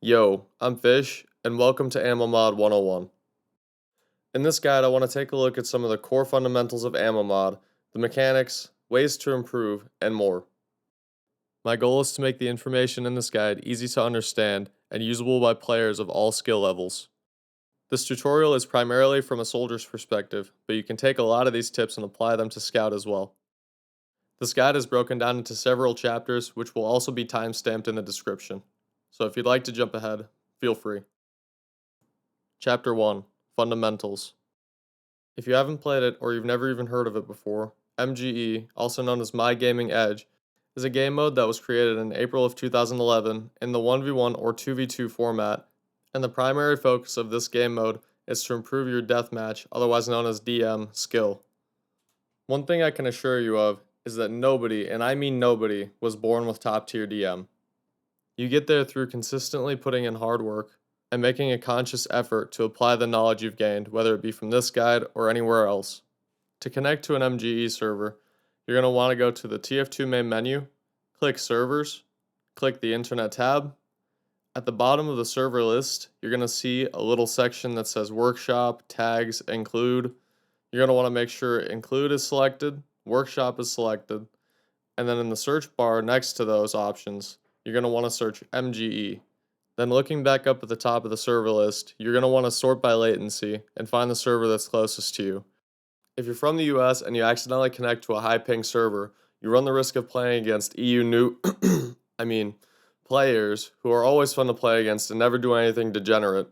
Yo, I'm Fish, and welcome to Ammomod 101. In this guide, I want to take a look at some of the core fundamentals of Ammomod, the mechanics, ways to improve, and more. My goal is to make the information in this guide easy to understand and usable by players of all skill levels. This tutorial is primarily from a soldier's perspective, but you can take a lot of these tips and apply them to scout as well. This guide is broken down into several chapters, which will also be time-stamped in the description. So if you'd like to jump ahead, feel free. Chapter 1 Fundamentals. If you haven't played it or you've never even heard of it before, MGE, also known as My Gaming Edge, is a game mode that was created in April of 2011 in the 1v1 or 2v2 format, and the primary focus of this game mode is to improve your deathmatch, otherwise known as DM, skill. One thing I can assure you of is that nobody, and I mean nobody, was born with top tier DM. You get there through consistently putting in hard work and making a conscious effort to apply the knowledge you've gained, whether it be from this guide or anywhere else. To connect to an MGE server, you're going to want to go to the TF2 main menu, click Servers, click the Internet tab. At the bottom of the server list, you're going to see a little section that says Workshop, Tags, Include. You're going to want to make sure Include is selected, Workshop is selected, and then in the search bar next to those options, you're going to want to search MGE. Then looking back up at the top of the server list, you're going to want to sort by latency and find the server that's closest to you. If you're from the US and you accidentally connect to a high ping server, you run the risk of playing against EU players who are always fun to play against and never do anything degenerate,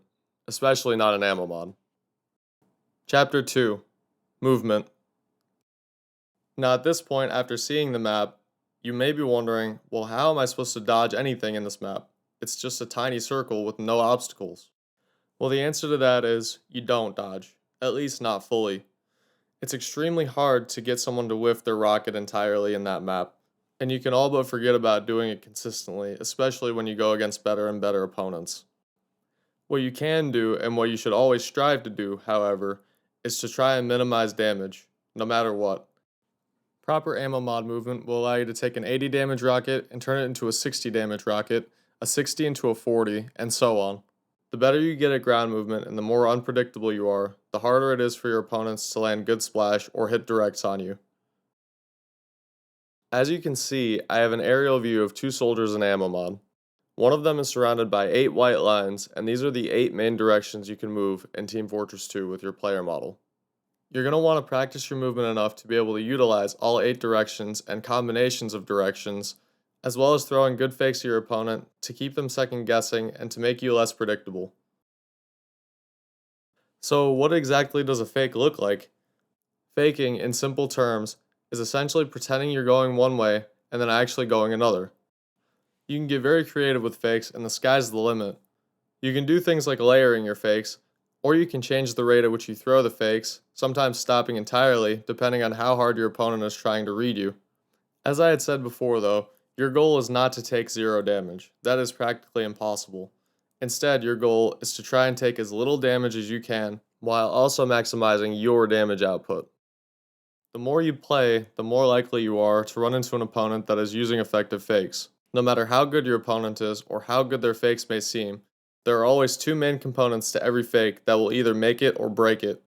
especially not in Ammomod. Chapter 2 Movement. Now at this point, after seeing the map, you may be wondering, well, how am I supposed to dodge anything in this map? It's just a tiny circle with no obstacles. Well, the answer to that is you don't dodge, at least not fully. It's extremely hard to get someone to whiff their rocket entirely in that map, and you can all but forget about doing it consistently, especially when you go against better and better opponents. What you can do, and what you should always strive to do, however, is to try and minimize damage, no matter what. Proper Ammomod movement will allow you to take an 80 damage rocket and turn it into a 60 damage rocket, a 60 into a 40, and so on. The better you get at ground movement and the more unpredictable you are, the harder it is for your opponents to land good splash or hit directs on you. As you can see, I have an aerial view of two soldiers in Ammomod. One of them is surrounded by 8 white lines, and these are the 8 main directions you can move in Team Fortress 2 with your player model. You're going to want to practice your movement enough to be able to utilize all 8 directions and combinations of directions, as well as throwing good fakes at your opponent to keep them second guessing and to make you less predictable. So what exactly does a fake look like? Faking, in simple terms, is essentially pretending you're going one way and then actually going another. You can get very creative with fakes and the sky's the limit. You can do things like layering your fakes, or you can change the rate at which you throw the fakes, sometimes stopping entirely depending on how hard your opponent is trying to read you. As I had said before though, your goal is not to take 0 damage. That is practically impossible. Instead, your goal is to try and take as little damage as you can while also maximizing your damage output. The more you play, the more likely you are to run into an opponent that is using effective fakes. No matter how good your opponent is or how good their fakes may seem, there are always 2 main components to every fake that will either make it or break it.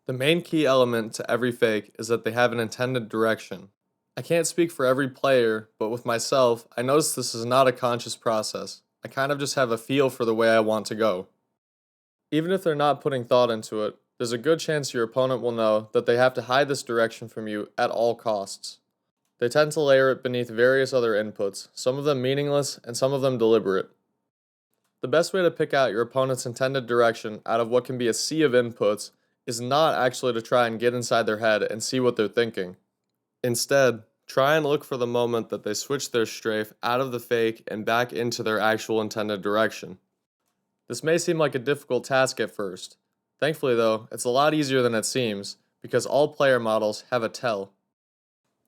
The main key element to every fake is that they have an intended direction. I can't speak for every player, but with myself, I notice this is not a conscious process. I kind of just have a feel for the way I want to go. Even if they're not putting thought into it, there's a good chance your opponent will know that they have to hide this direction from you at all costs. They tend to layer it beneath various other inputs, some of them meaningless and some of them deliberate. The best way to pick out your opponent's intended direction out of what can be a sea of inputs is not actually to try and get inside their head and see what they're thinking. Instead, try and look for the moment that they switch their strafe out of the fake and back into their actual intended direction. This may seem like a difficult task at first. Thankfully though, it's a lot easier than it seems, because all player models have a tell.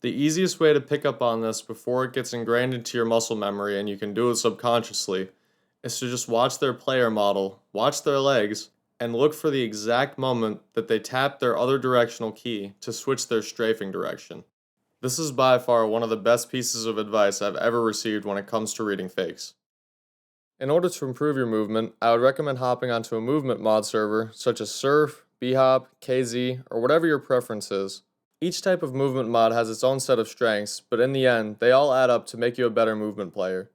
The easiest way to pick up on this before it gets ingrained into your muscle memory and you can do it subconsciously is to just watch their player model, watch their legs, and look for the exact moment that they tap their other directional key to switch their strafing direction. This is by far one of the best pieces of advice I've ever received when it comes to reading fakes. In order to improve your movement, I would recommend hopping onto a movement mod server such as Surf, bhop, KZ, or whatever your preference is. Each type of movement mod has its own set of strengths, but in the end, they all add up to make you a better movement player.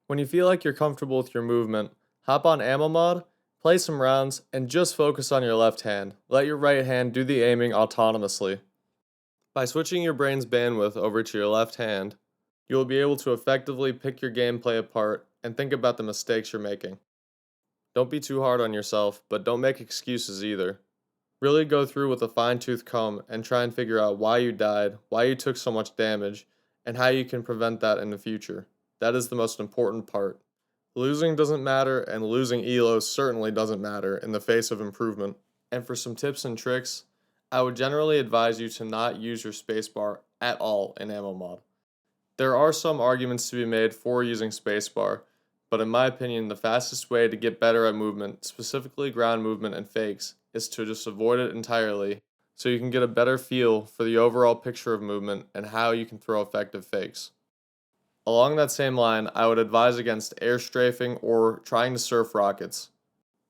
When you feel like you're comfortable with your movement, hop on Ammomod, play some rounds, and just focus on your left hand. Let your right hand do the aiming autonomously. By switching your brain's bandwidth over to your left hand, you will be able to effectively pick your gameplay apart and think about the mistakes you're making. Don't be too hard on yourself, but don't make excuses either. Really go through with a fine-tooth comb and try and figure out why you died, why you took so much damage, and how you can prevent that in the future. That is the most important part. Losing doesn't matter, and losing elo certainly doesn't matter in the face of improvement. And for some tips and tricks, I would generally advise you to not use your spacebar at all in Ammomod. There are some arguments to be made for using spacebar, but in my opinion, the fastest way to get better at movement, specifically ground movement and fakes, is to just avoid it entirely so you can get a better feel for the overall picture of movement and how you can throw effective fakes. Along that same line, I would advise against air strafing or trying to surf rockets.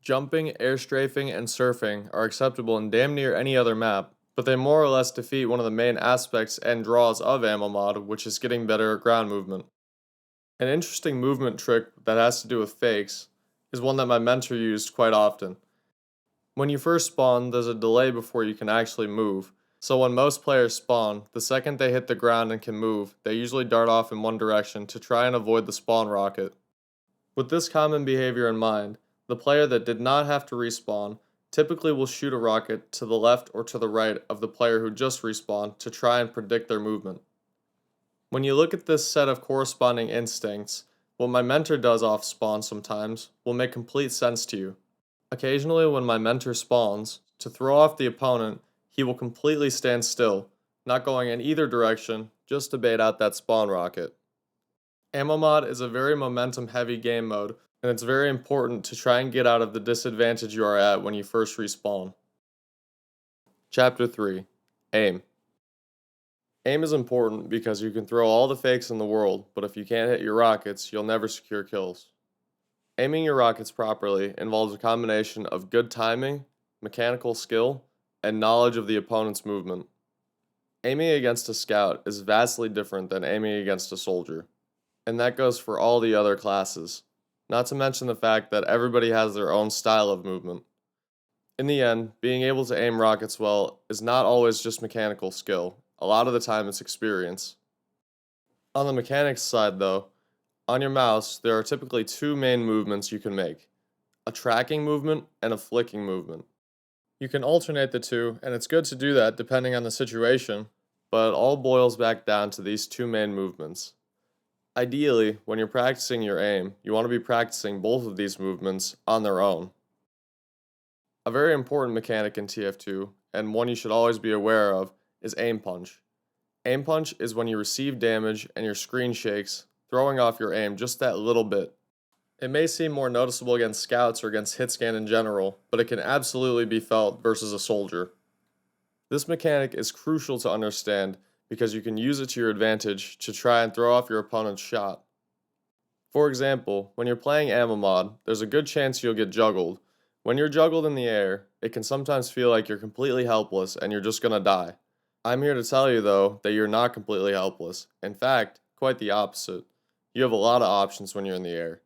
Jumping, air strafing, and surfing are acceptable in damn near any other map, but they more or less defeat one of the main aspects and draws of Ammomod, which is getting better at ground movement. An interesting movement trick that has to do with fakes is one that my mentor used quite often. When you first spawn, there's a delay before you can actually move, so when most players spawn, the second they hit the ground and can move, they usually dart off in one direction to try and avoid the spawn rocket. With this common behavior in mind, the player that did not have to respawn typically will shoot a rocket to the left or to the right of the player who just respawned to try and predict their movement. When you look at this set of corresponding instincts, what my mentor does off spawn sometimes will make complete sense to you. Occasionally, when my mentor spawns, to throw off the opponent, he will completely stand still, not going in either direction, just to bait out that spawn rocket. Ammomod is a very momentum heavy game mode, and it's very important to try and get out of the disadvantage you are at when you first respawn. Chapter 3 Aim. Aim is important because you can throw all the fakes in the world, but if you can't hit your rockets, you'll never secure kills. Aiming your rockets properly involves a combination of good timing, mechanical skill, and knowledge of the opponent's movement. Aiming against a scout is vastly different than aiming against a soldier, and that goes for all the other classes, not to mention the fact that everybody has their own style of movement. In the end, being able to aim rockets well is not always just mechanical skill, a lot of the time it's experience. On the mechanics side though, on your mouse, there are typically two main movements you can make, a tracking movement and a flicking movement. You can alternate the two, and it's good to do that depending on the situation, but it all boils back down to these two main movements. Ideally, when you're practicing your aim, you want to be practicing both of these movements on their own. A very important mechanic in TF2, and one you should always be aware of, is aim punch. Aim punch is when you receive damage and your screen shakes, throwing off your aim just that little bit. It may seem more noticeable against scouts or against hitscan in general, but it can absolutely be felt versus a soldier. This mechanic is crucial to understand because you can use it to your advantage to try and throw off your opponent's shot. For example, when you're playing Ammomod, there's a good chance you'll get juggled. When you're juggled in the air, it can sometimes feel like you're completely helpless and you're just gonna die. I'm here to tell you though that you're not completely helpless. In fact, quite the opposite. You have a lot of options when you're in the air.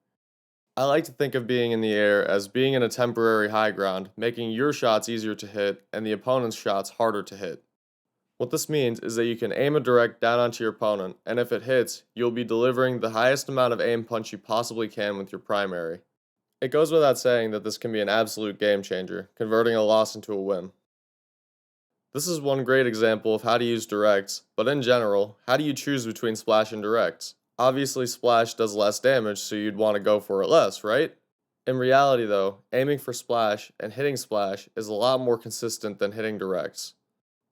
I like to think of being in the air as being in a temporary high ground, making your shots easier to hit and the opponent's shots harder to hit. What this means is that you can aim a direct down onto your opponent, and if it hits, you'll be delivering the highest amount of aim punch you possibly can with your primary. It goes without saying that this can be an absolute game changer, converting a loss into a win. This is one great example of how to use directs, but in general, how do you choose between splash and directs? Obviously, splash does less damage, so you'd want to go for it less, right? In reality though, aiming for splash and hitting splash is a lot more consistent than hitting directs.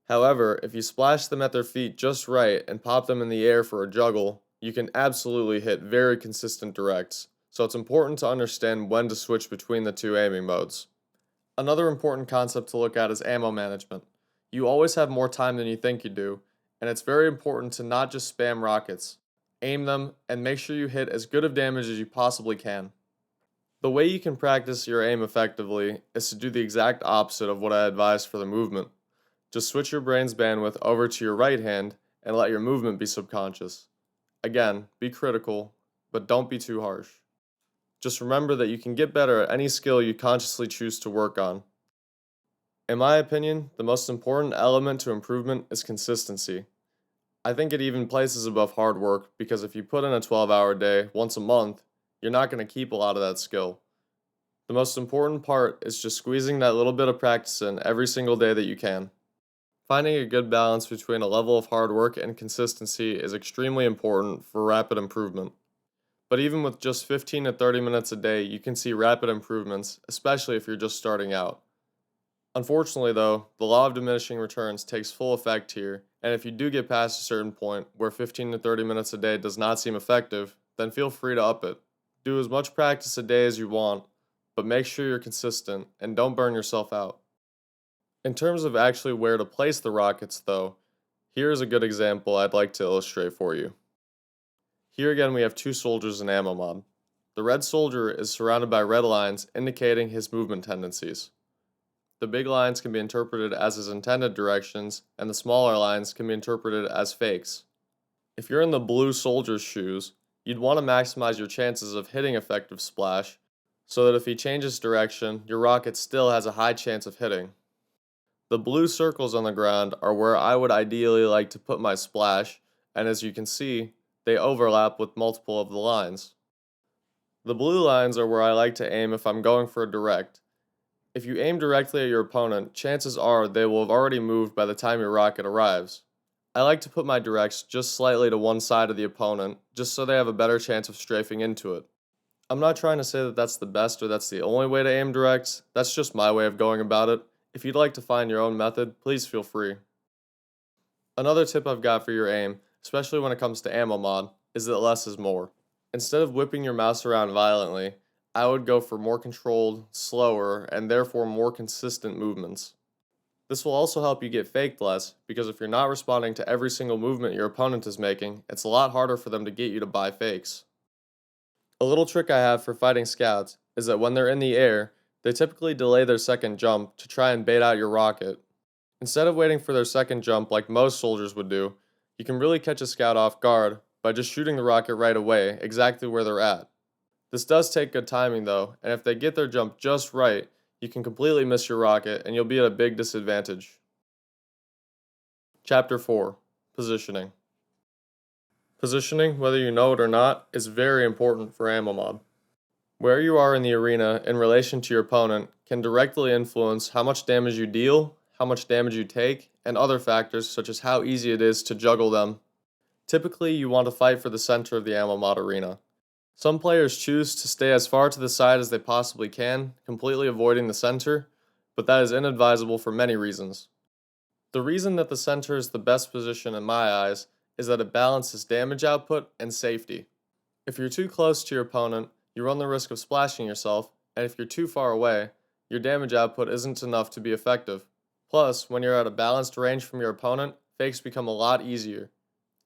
However, if you splash them at their feet just right and pop them in the air for a juggle, you can absolutely hit very consistent directs, so it's important to understand when to switch between the two aiming modes. Another important concept to look at is ammo management. You always have more time than you think you do, and it's very important to not just spam rockets. aim them, and make sure you hit as good of damage as you possibly can. The way you can practice your aim effectively is to do the exact opposite of what I advise for the movement. Just switch your brain's bandwidth over to your right hand and let your movement be subconscious. Again, be critical, but don't be too harsh. Just remember that you can get better at any skill you consciously choose to work on. In my opinion, the most important element to improvement is consistency. I think it even places above hard work because if you put in a 12-hour day once a month, you're not going to keep a lot of that skill. The most important part is just squeezing that little bit of practice in every single day that you can. Finding a good balance between a level of hard work and consistency is extremely important for rapid improvement. But even with just 15 to 30 minutes a day, you can see rapid improvements, especially if you're just starting out. Unfortunately, though, the law of diminishing returns takes full effect here, and if you do get past a certain point where 15 to 30 minutes a day does not seem effective, then feel free to up it. Do as much practice a day as you want, but make sure you're consistent and don't burn yourself out. In terms of actually where to place the rockets, though, here is a good example I'd like to illustrate for you. Here again we have two soldiers in Ammomod. The red soldier is surrounded by red lines indicating his movement tendencies. The big lines can be interpreted as his intended directions, and the smaller lines can be interpreted as fakes. If you're in the blue soldier's shoes, you'd want to maximize your chances of hitting effective splash, so that if he changes direction, your rocket still has a high chance of hitting. The blue circles on the ground are where I would ideally like to put my splash, and as you can see, they overlap with multiple of the lines. The blue lines are where I like to aim if I'm going for a direct. If you aim directly at your opponent, chances are they will have already moved by the time your rocket arrives. I like to put my directs just slightly to one side of the opponent, just so they have a better chance of strafing into it. I'm not trying to say that that's the best or that's the only way to aim directs, that's just my way of going about it. If you'd like to find your own method, please feel free. Another tip I've got for your aim, especially when it comes to Ammomod, is that less is more. Instead of whipping your mouse around violently, I would go for more controlled, slower, and therefore more consistent movements. This will also help you get faked less, because if you're not responding to every single movement your opponent is making, it's a lot harder for them to get you to buy fakes. A little trick I have for fighting scouts is that when they're in the air, they typically delay their second jump to try and bait out your rocket. Instead of waiting for their second jump like most soldiers would do, you can really catch a scout off guard by just shooting the rocket right away, exactly where they're at. This does take good timing though, and if they get their jump just right, you can completely miss your rocket and you'll be at a big disadvantage. Chapter 4. Positioning. Positioning, whether you know it or not, is very important for Ammomod. Where you are in the arena in relation to your opponent can directly influence how much damage you deal, how much damage you take, and other factors such as how easy it is to juggle them. Typically, you want to fight for the center of the Ammomod arena. Some players choose to stay as far to the side as they possibly can, completely avoiding the center, but that is inadvisable for many reasons. The reason that the center is the best position in my eyes is that it balances damage output and safety. If you're too close to your opponent, you run the risk of splashing yourself, and if you're too far away, your damage output isn't enough to be effective. Plus, when you're at a balanced range from your opponent, fakes become a lot easier.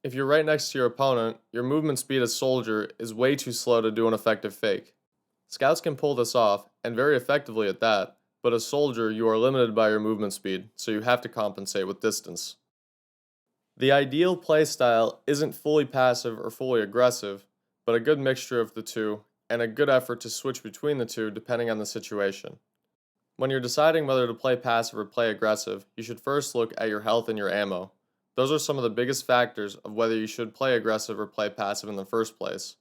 If you're right next to your opponent, your movement speed as soldier is way too slow to do an effective fake. Scouts can pull this off, and very effectively at that, but as soldier you are limited by your movement speed, so you have to compensate with distance. The ideal playstyle isn't fully passive or fully aggressive, but a good mixture of the two, and a good effort to switch between the two depending on the situation. When you're deciding whether to play passive or play aggressive, you should first look at your health and your ammo. Those are some of the biggest factors of whether you should play aggressive or play passive in the first place.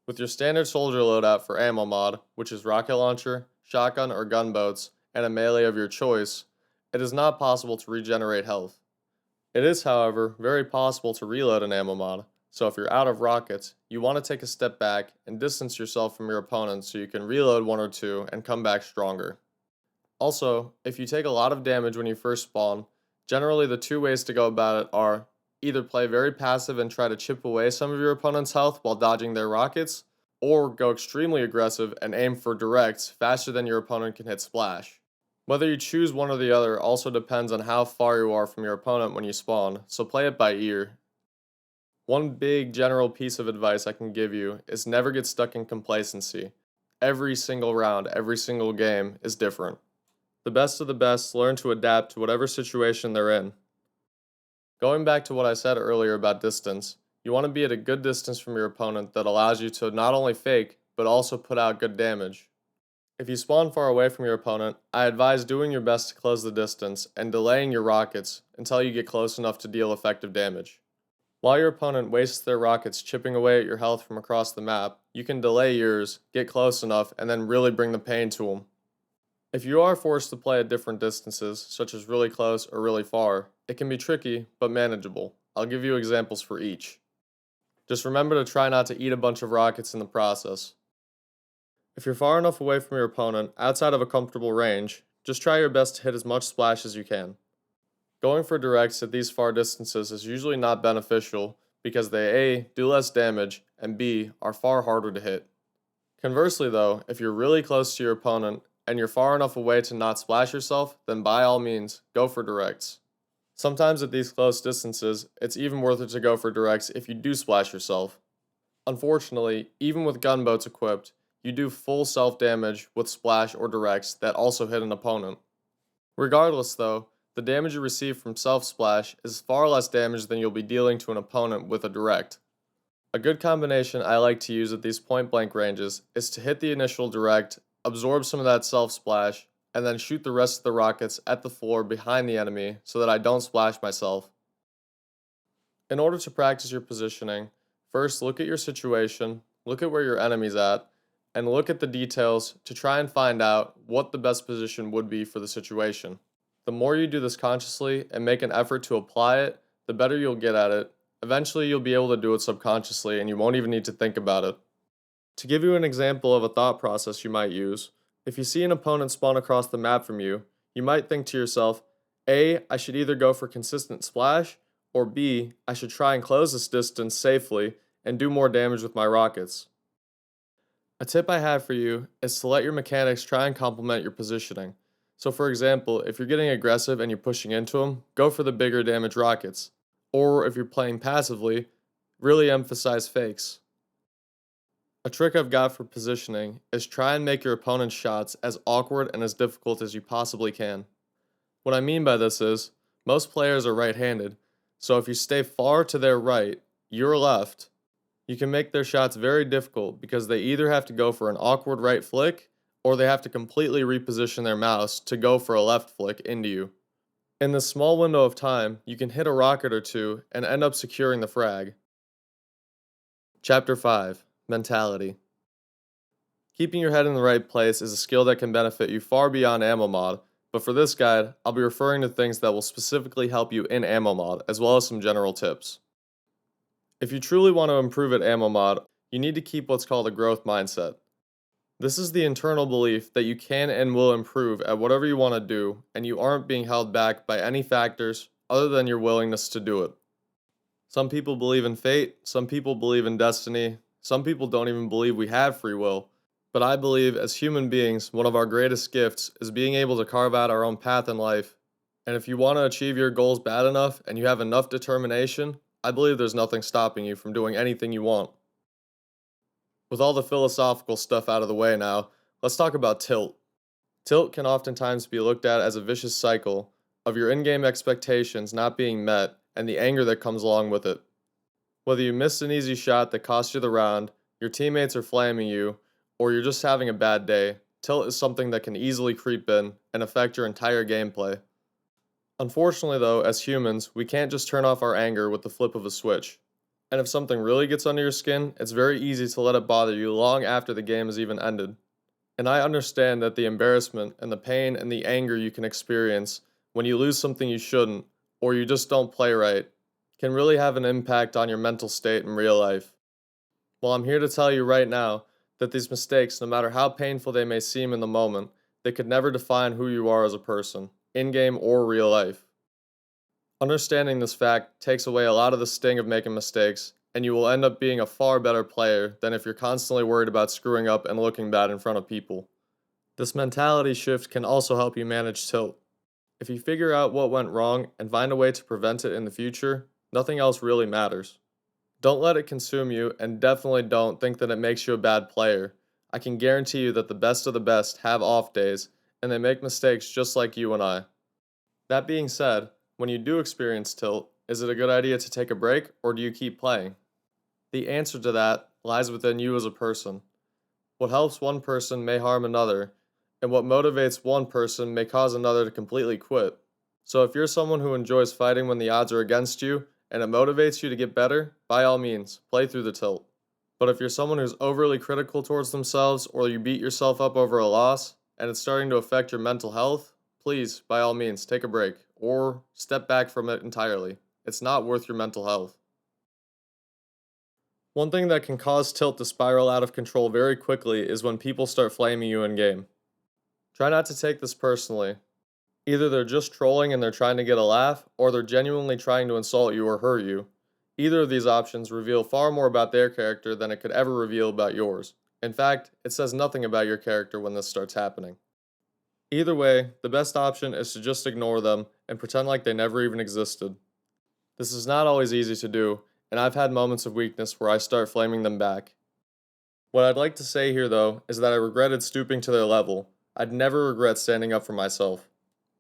With your standard soldier loadout for Ammomod, which is rocket launcher, shotgun or gunboats, and a melee of your choice, it is not possible to regenerate health. It is, however, very possible to reload an Ammomod, so if you're out of rockets, you want to take a step back and distance yourself from your opponent so you can reload one or two and come back stronger. Also, if you take a lot of damage when you first spawn, generally the two ways to go about it are either play very passive and try to chip away some of your opponent's health while dodging their rockets, or go extremely aggressive and aim for directs faster than your opponent can hit splash. Whether you choose one or the other also depends on how far you are from your opponent when you spawn, so play it by ear. One big general piece of advice I can give you is never get stuck in complacency. Every single round, every single game is different. The best of the best learn to adapt to whatever situation they're in. Going back to what I said earlier about distance, you want to be at a good distance from your opponent that allows you to not only fake, but also put out good damage. If you spawn far away from your opponent, I advise doing your best to close the distance and delaying your rockets until you get close enough to deal effective damage. While your opponent wastes their rockets chipping away at your health from across the map, you can delay yours, get close enough, and then really bring the pain to them. If you are forced to play at different distances, such as really close or really far, it can be tricky, but manageable. I'll give you examples for each. Just remember to try not to eat a bunch of rockets in the process. If you're far enough away from your opponent, outside of a comfortable range, just try your best to hit as much splash as you can. Going for directs at these far distances is usually not beneficial because they A, do less damage, and B, are far harder to hit. Conversely though, if you're really close to your opponent and you're far enough away to not splash yourself, then by all means, go for directs. Sometimes at these close distances, it's even worth it to go for directs if you do splash yourself. Unfortunately, even with gunboats equipped, you do full self-damage with splash or directs that also hit an opponent. Regardless though, the damage you receive from self-splash is far less damage than you'll be dealing to an opponent with a direct. A good combination I like to use at these point-blank ranges is to hit the initial direct, absorb some of that self-splash, and then shoot the rest of the rockets at the floor behind the enemy so that I don't splash myself. In order to practice your positioning, first look at your situation, look at where your enemy's at, and look at the details to try and find out what the best position would be for the situation. The more you do this consciously and make an effort to apply it, the better you'll get at it. Eventually you'll be able to do it subconsciously and you won't even need to think about it. To give you an example of a thought process you might use, if you see an opponent spawn across the map from you, you might think to yourself, A, I should either go for consistent splash, or B, I should try and close this distance safely and do more damage with my rockets. A tip I have for you is to let your mechanics try and complement your positioning. So for example, if you're getting aggressive and you're pushing into them, go for the bigger damage rockets. Or if you're playing passively, really emphasize fakes. A trick I've got for positioning is try and make your opponent's shots as awkward and as difficult as you possibly can. What I mean by this is, most players are right-handed, so if you stay far to their right, your left, you can make their shots very difficult because they either have to go for an awkward right flick or they have to completely reposition their mouse to go for a left flick into you. In this small window of time, you can hit a rocket or two and end up securing the frag. Chapter 5: Mentality. Keeping your head in the right place is a skill that can benefit you far beyond Ammomod, but for this guide, I'll be referring to things that will specifically help you in Ammomod, as well as some general tips. If you truly want to improve at Ammomod, you need to keep what's called a growth mindset. This is the internal belief that you can and will improve at whatever you want to do, and you aren't being held back by any factors other than your willingness to do it. Some people believe in fate, some people believe in destiny, some people don't even believe we have free will, but I believe as human beings, one of our greatest gifts is being able to carve out our own path in life. And if you want to achieve your goals bad enough and you have enough determination, I believe there's nothing stopping you from doing anything you want. With all the philosophical stuff out of the way now, let's talk about tilt. Tilt can oftentimes be looked at as a vicious cycle of your in-game expectations not being met and the anger that comes along with it. Whether you missed an easy shot that cost you the round, your teammates are flaming you, or you're just having a bad day, tilt is something that can easily creep in and affect your entire gameplay. Unfortunately though, as humans, we can't just turn off our anger with the flip of a switch. And if something really gets under your skin, it's very easy to let it bother you long after the game has even ended. And I understand that the embarrassment and the pain and the anger you can experience when you lose something you shouldn't, or you just don't play right, can really have an impact on your mental state in real life. Well, I'm here to tell you right now that these mistakes, no matter how painful they may seem in the moment, they could never define who you are as a person, in-game or real life. Understanding this fact takes away a lot of the sting of making mistakes, and you will end up being a far better player than if you're constantly worried about screwing up and looking bad in front of people. This mentality shift can also help you manage tilt. If you figure out what went wrong and find a way to prevent it in the future, nothing else really matters. Don't let it consume you, and definitely don't think that it makes you a bad player. I can guarantee you that the best of the best have off days, and they make mistakes just like you and I. That being said, when you do experience tilt, is it a good idea to take a break, or do you keep playing? The answer to that lies within you as a person. What helps one person may harm another, and what motivates one person may cause another to completely quit. So if you're someone who enjoys fighting when the odds are against you, and it motivates you to get better, by all means, play through the tilt. But if you're someone who's overly critical towards themselves, or you beat yourself up over a loss, and it's starting to affect your mental health, please, by all means, take a break, or step back from it entirely. It's not worth your mental health. One thing that can cause tilt to spiral out of control very quickly is when people start flaming you in game. Try not to take this personally. Either they're just trolling and they're trying to get a laugh, or they're genuinely trying to insult you or hurt you. Either of these options reveal far more about their character than it could ever reveal about yours. In fact, it says nothing about your character when this starts happening. Either way, the best option is to just ignore them and pretend like they never even existed. This is not always easy to do, and I've had moments of weakness where I start flaming them back. What I'd like to say here though is that I regretted stooping to their level. I'd never regret standing up for myself.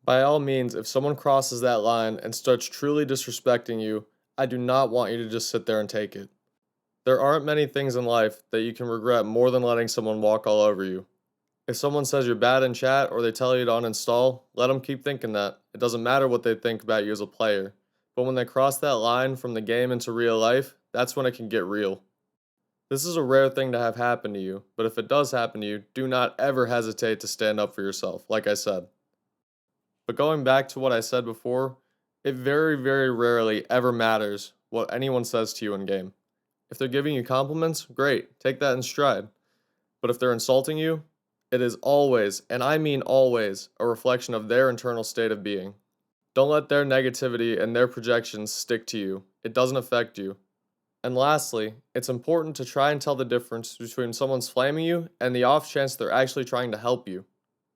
By all means, if someone crosses that line and starts truly disrespecting you, I do not want you to just sit there and take it. There aren't many things in life that you can regret more than letting someone walk all over you. If someone says you're bad in chat or they tell you to uninstall, let them keep thinking that. It doesn't matter what they think about you as a player. But when they cross that line from the game into real life, that's when it can get real. This is a rare thing to have happen to you, but if it does happen to you, do not ever hesitate to stand up for yourself, like I said. But going back to what I said before, it very, very rarely ever matters what anyone says to you in game. If they're giving you compliments, great, take that in stride. But if they're insulting you, it is always, and I mean always, a reflection of their internal state of being. Don't let their negativity and their projections stick to you. It doesn't affect you. And lastly, it's important to try and tell the difference between someone's flaming you and the off chance they're actually trying to help you.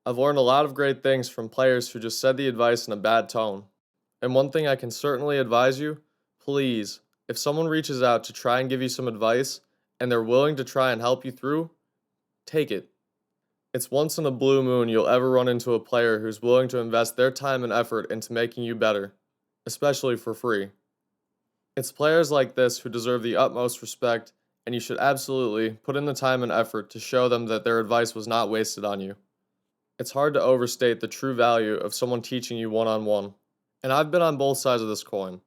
I've learned a lot of great things from players who just said the advice in a bad tone. And one thing I can certainly advise you, please, if someone reaches out to try and give you some advice and they're willing to try and help you through, take it. It's once in a blue moon you'll ever run into a player who's willing to invest their time and effort into making you better, especially for free. It's players like this who deserve the utmost respect, and you should absolutely put in the time and effort to show them that their advice was not wasted on you. It's hard to overstate the true value of someone teaching you one-on-one. And I've been on both sides of this coin.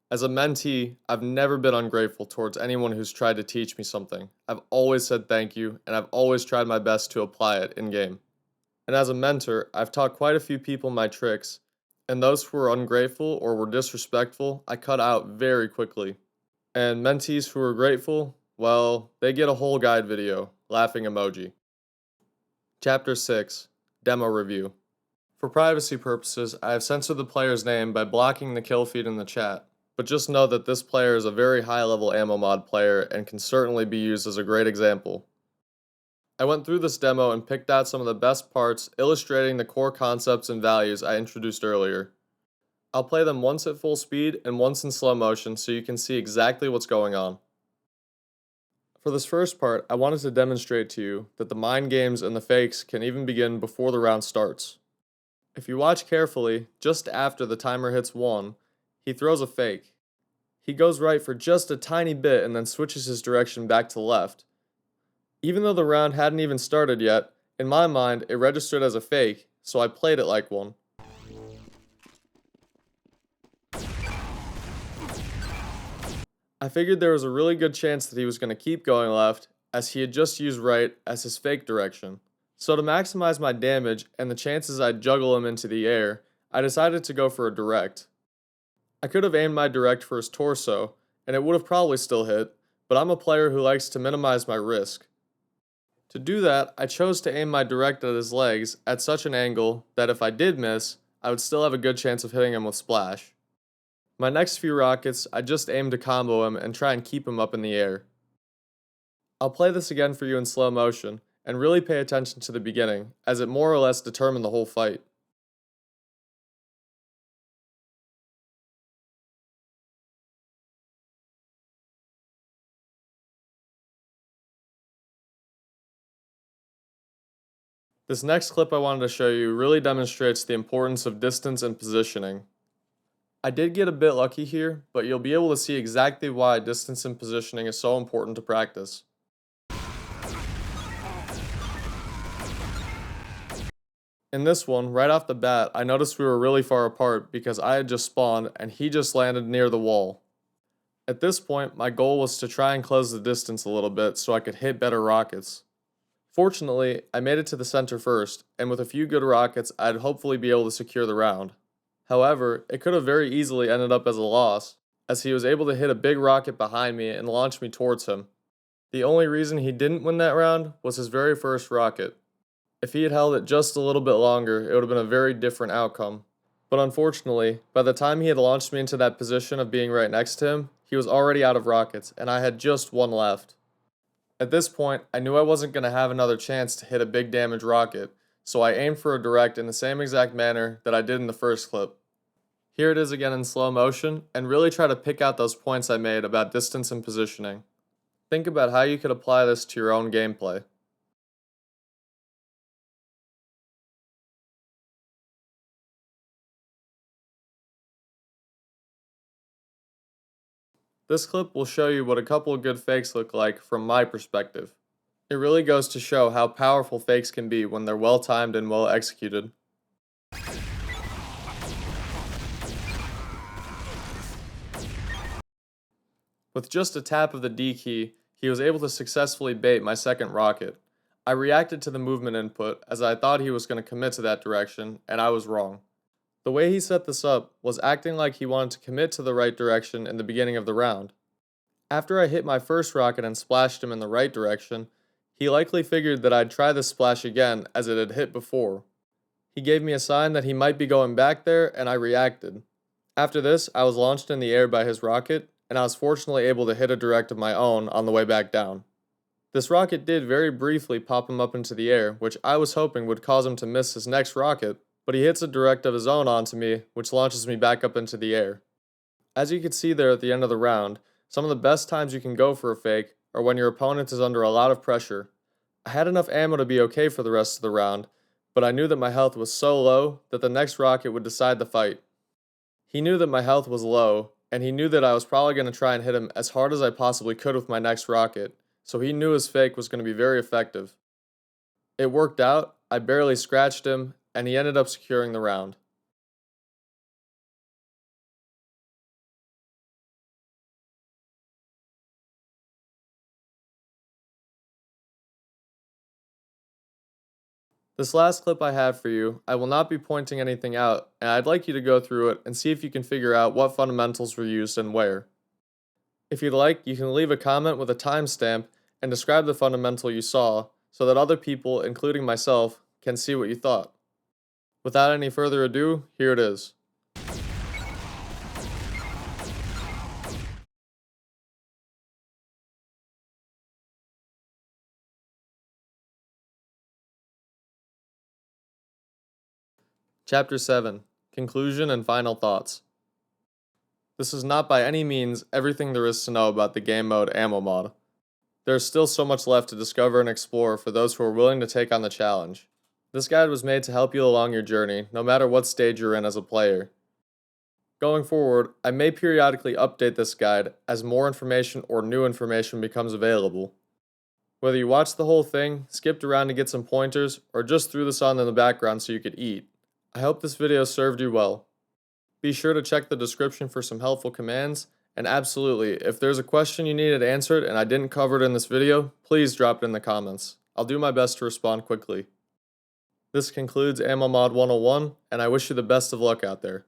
As a mentee, I've never been ungrateful towards anyone who's tried to teach me something. I've always said thank you, and I've always tried my best to apply it in game. And as a mentor, I've taught quite a few people my tricks, and those who were ungrateful or were disrespectful, I cut out very quickly. And mentees who were grateful, well, they get a whole guide video, laughing emoji. Chapter 6, Demo Review. For privacy purposes, I have censored the player's name by blocking the kill feed in the chat, but just know that this player is a very high-level Ammomod player and can certainly be used as a great example. I went through this demo and picked out some of the best parts illustrating the core concepts and values I introduced earlier. I'll play them once at full speed and once in slow motion so you can see exactly what's going on. For this first part, I wanted to demonstrate to you that the mind games and the fakes can even begin before the round starts. If you watch carefully, just after the timer hits 1, he throws a fake. He goes right for just a tiny bit and then switches his direction back to left. Even though the round hadn't even started yet, in my mind it registered as a fake, so I played it like one. I figured there was a really good chance that he was going to keep going left, as he had just used right as his fake direction. So to maximize my damage and the chances I'd juggle him into the air, I decided to go for a direct. I could have aimed my direct for his torso, and it would have probably still hit, but I'm a player who likes to minimize my risk. To do that, I chose to aim my direct at his legs at such an angle that if I did miss, I would still have a good chance of hitting him with splash. My next few rockets, I just aimed to combo him and try and keep him up in the air. I'll play this again for you in slow motion, and really pay attention to the beginning, as it more or less determined the whole fight. This next clip I wanted to show you really demonstrates the importance of distance and positioning. I did get a bit lucky here, but you'll be able to see exactly why distance and positioning is so important to practice. In this one, right off the bat, I noticed we were really far apart because I had just spawned and he just landed near the wall. At this point, my goal was to try and close the distance a little bit so I could hit better rockets. Fortunately, I made it to the center first, and with a few good rockets, I'd hopefully be able to secure the round. However, it could have very easily ended up as a loss, as he was able to hit a big rocket behind me and launch me towards him. The only reason he didn't win that round was his very first rocket. If he had held it just a little bit longer, it would have been a very different outcome. But unfortunately, by the time he had launched me into that position of being right next to him, he was already out of rockets, and I had just one left. At this point, I knew I wasn't going to have another chance to hit a big damage rocket, so I aimed for a direct in the same exact manner that I did in the first clip. Here it is again in slow motion, and really try to pick out those points I made about distance and positioning. Think about how you could apply this to your own gameplay. This clip will show you what a couple of good fakes look like from my perspective. It really goes to show how powerful fakes can be when they're well timed and well executed. With just a tap of the D key, he was able to successfully bait my second rocket. I reacted to the movement input as I thought he was going to commit to that direction, and I was wrong. The way he set this up was acting like he wanted to commit to the right direction in the beginning of the round. After I hit my first rocket and splashed him in the right direction, he likely figured that I'd try this splash again as it had hit before. He gave me a sign that he might be going back there, and I reacted. After this, I was launched in the air by his rocket, and I was fortunately able to hit a direct of my own on the way back down. This rocket did very briefly pop him up into the air, which I was hoping would cause him to miss his next rocket, but he hits a direct of his own onto me, which launches me back up into the air. As you can see there at the end of the round, some of the best times you can go for a fake are when your opponent is under a lot of pressure. I had enough ammo to be okay for the rest of the round, but I knew that my health was so low that the next rocket would decide the fight. He knew that my health was low, and he knew that I was probably going to try and hit him as hard as I possibly could with my next rocket, so he knew his fake was going to be very effective. It worked out, I barely scratched him, and he ended up securing the round. This last clip I have for you, I will not be pointing anything out, and I'd like you to go through it and see if you can figure out what fundamentals were used and where. If you'd like, you can leave a comment with a timestamp and describe the fundamental you saw so that other people, including myself, can see what you thought. Without any further ado, here it is. Chapter 7: Conclusion and Final Thoughts. This is not by any means everything there is to know about the game mode Ammomod. There is still so much left to discover and explore for those who are willing to take on the challenge. This guide was made to help you along your journey, no matter what stage you're in as a player. Going forward, I may periodically update this guide as more information or new information becomes available. Whether you watched the whole thing, skipped around to get some pointers, or just threw this on in the background so you could eat, I hope this video served you well. Be sure to check the description for some helpful commands, and absolutely, if there's a question you needed answered and I didn't cover it in this video, please drop it in the comments. I'll do my best to respond quickly. This concludes Ammomod 101, and I wish you the best of luck out there.